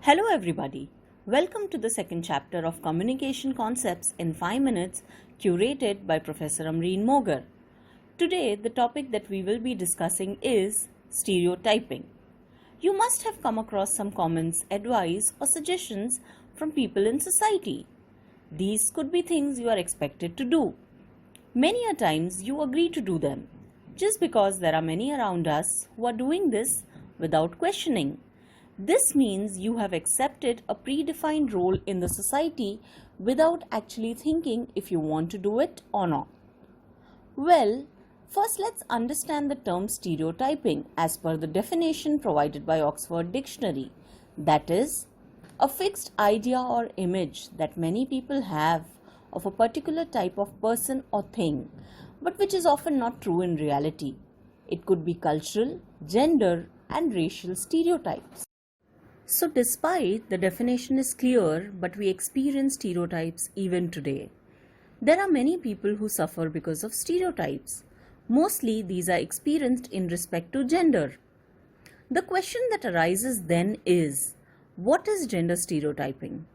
Hello, everybody. Welcome to the second chapter of Communication Concepts in 5 Minutes, curated by Professor Amreen Mogar. Today, the topic that we will be discussing is stereotyping. You must have come across some comments, advice, or suggestions from people in society. These could be things you are expected to do. Many a times you agree to do them, just because there are many around us who are doing this without questioning. This means you have accepted a predefined role in the society without actually thinking if you want to do it or not. Well, first let's understand the term stereotyping as per the definition provided by Oxford Dictionary. That is, a fixed idea or image that many people have of a particular type of person or thing, but which is often not true in reality. It could be cultural, gender, and racial stereotypes. So, despite the definition is clear, but we experience stereotypes even today. There are many people who suffer because of stereotypes. Mostly, these are experienced in respect to gender. The question that arises then is, what is gender stereotyping?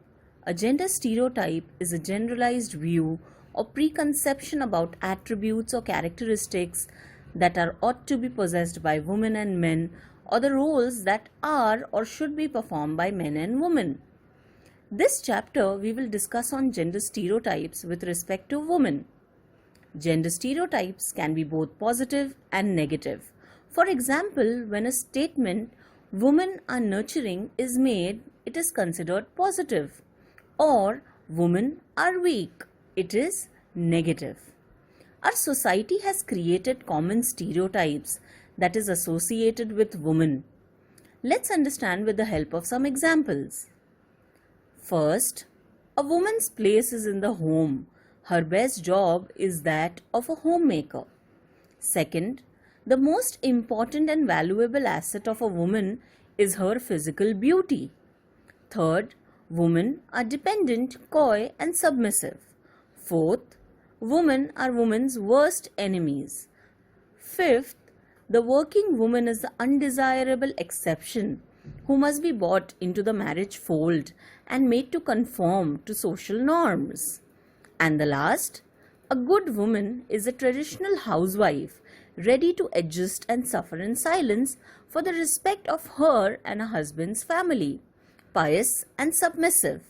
A gender stereotype is a generalized view or preconception about attributes or characteristics that are ought to be possessed by women and men, or the roles that are or should be performed by men and women. This chapter we will discuss on gender stereotypes with respect to women. Gender stereotypes can be both positive and negative. For example, when a statement women are nurturing is made, it is considered positive, or women are weak, it is negative. Our society has created common stereotypes that is associated with women. Let's understand with the help of some examples. First, a woman's place is in the home. Her best job is that of a homemaker. Second, the most important and valuable asset of a woman is her physical beauty. Third, women are dependent, coy, and submissive. Fourth, women are women's worst enemies. Fifth, the working woman is the undesirable exception who must be brought into the marriage fold and made to conform to social norms. And the last, a good woman is a traditional housewife ready to adjust and suffer in silence for the respect of her and her husband's family, pious and submissive.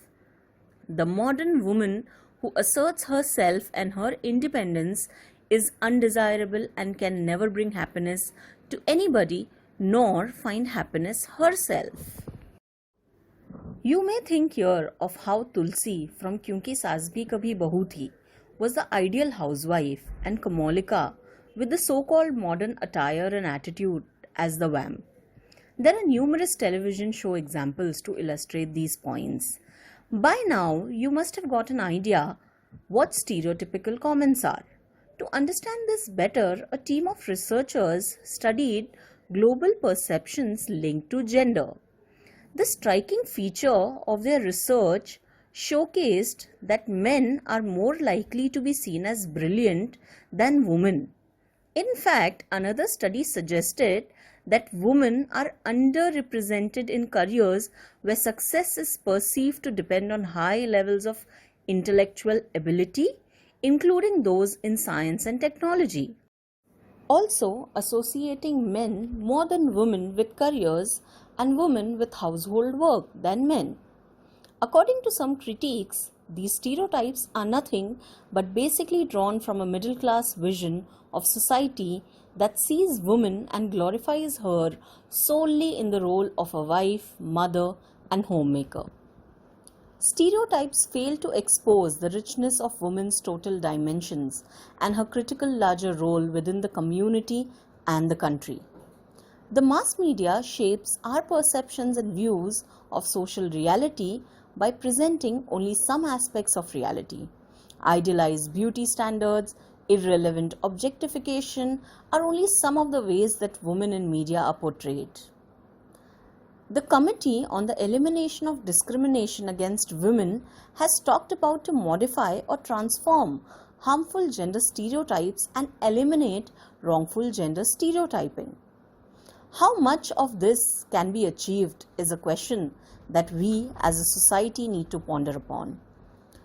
The modern woman who asserts herself and her independence is undesirable and can never bring happiness to anybody nor find happiness herself. You may think here of how Tulsi from Kyunki Saas Bhi Kabhi Bahu Thi was the ideal housewife and Kamalika with the so-called modern attire and attitude as the vamp. There are numerous television show examples to illustrate these points. By now, you must have got an idea what stereotypical comments are. To understand this better, a team of researchers studied global perceptions linked to gender. The striking feature of their research showcased that men are more likely to be seen as brilliant than women. In fact, another study suggested that women are underrepresented in careers where success is perceived to depend on high levels of intellectual ability, including those in science and technology. Also, associating men more than women with careers and women with household work than men. According to some critiques, these stereotypes are nothing but basically drawn from a middle class vision of society that sees women and glorifies her solely in the role of a wife, mother, and homemaker. Stereotypes fail to expose the richness of women's total dimensions and her critical larger role within the community and the country. The mass media shapes our perceptions and views of social reality by presenting only some aspects of reality. Idealized beauty standards, irrelevant objectification are only some of the ways that women in media are portrayed. The Committee on the Elimination of Discrimination Against Women has talked about to modify or transform harmful gender stereotypes and eliminate wrongful gender stereotyping. How much of this can be achieved is a question that we as a society need to ponder upon.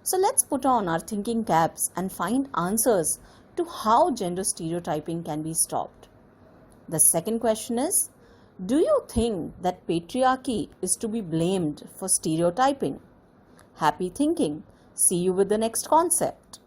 So let's put on our thinking caps and find answers to how gender stereotyping can be stopped. The second question is, do you think that patriarchy is to be blamed for stereotyping? Happy thinking. See you with the next concept.